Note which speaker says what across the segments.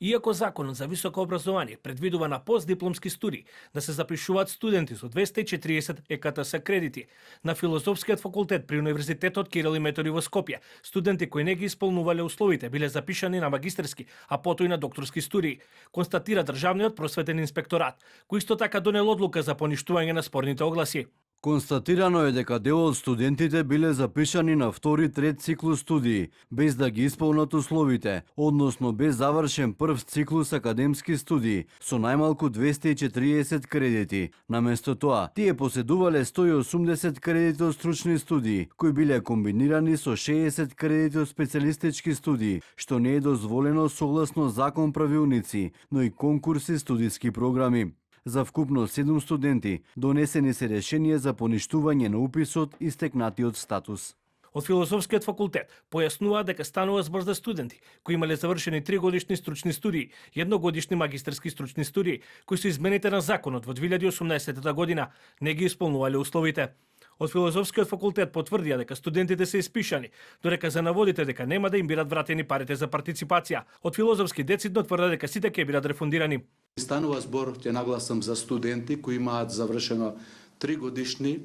Speaker 1: Иако законот за високо образование предвидува на постдипломски студии да се запишуваат студенти со 240 ЕКТС кредити на Филозофскиот факултет при Универзитетот Кирил и Методи во Скопје, студенти кои не ги исполнувале условите биле запишани на магистерски, а потоа и на докторски студии, констатира Државниот просветен инспекторат, кој исто така донел одлука за поништување на спорните огласи.
Speaker 2: Констатирано е дека дел од студентите биле запишани на втори и трет циклус студии, без да ги исполнат условите, односно без завршен прв циклус академски студии, со најмалку 240 кредити. Наместо тоа, тие поседувале 180 кредити од стручни студии, кои биле комбинирани со 60 кредити од специјалистички студии, што не е дозволено согласно закон правилници, но и конкурси студиски програми. За вкупно 7 студенти донесени се решенија за поништување на уписот и стекнатиот статус.
Speaker 1: Од Филозофскиот факултет појаснува дека станува збор за студенти кои имале завршени 3-годишни стручни студии и 1-годишни магистерски стручни студии, кои со измените на законот во 2018 година не ги исполнувале условите. Од Филозофскиот факултет потврдија дека студентите се испишани, додека за наводите дека нема да им бидат вратени парите за партиципација. Од Филозофски децидно тврдат дека сите ќе бидат рефундирани.
Speaker 3: Станува збор, ќе нагласам, за студенти кои имаат завршено 3-годишни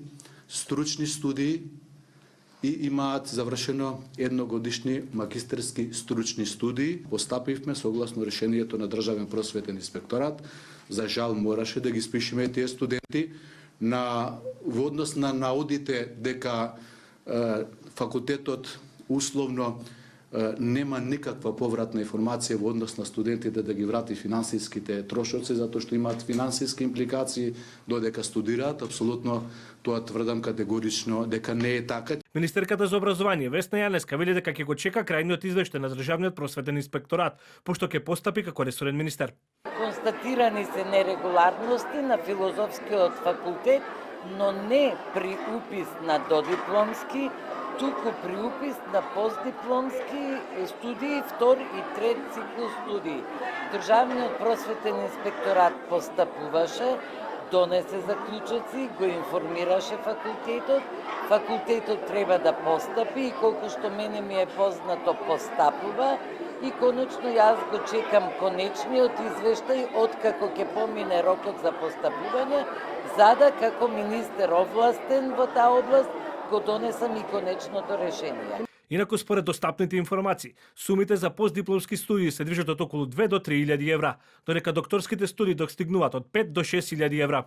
Speaker 3: стручни студии и имаат завршено 1-годишни магистерски стручни студии. Постапивме согласно решението на Државен просветен инспекторат. За жал мораше да ги спишеме тие студенти во однос на наудите дека факултетот условно нема никаква повратна информација во однос на студентите да ги врати финансиските трошоци, затоа што имаат финансиски импликации додека студираат. Апсолутно тоа тврдам категорично дека не е така.
Speaker 1: Министерката за образование Весна Јанеска вели дека ќе го чека крајниот извештај на Државниот просветен инспекторат, пошто ќе постапи како ресорен министер.
Speaker 4: Констатирани се нерегуларности на Филозофскиот факултет, но не при упис на додипломски, туку при упис на постдипломски студии, втор и трет циклус студии. Државниот просветен инспекторат постапуваше, донесе заклучоци, го информираше факултетот. Факултетот треба да постапи и колку што мене ми е познато постапува. И конечно јас го чекам конечниот извештај откако ќе помине рокот за постапување, за да како министер овластен во таа област го донесам и конечното решение.
Speaker 1: Инаку според достапните информации, сумите за постдипломски студии се движат од околу 2 до 3.000 евра, додека докторските студии достигнуваат од 5 до 6.000 евра.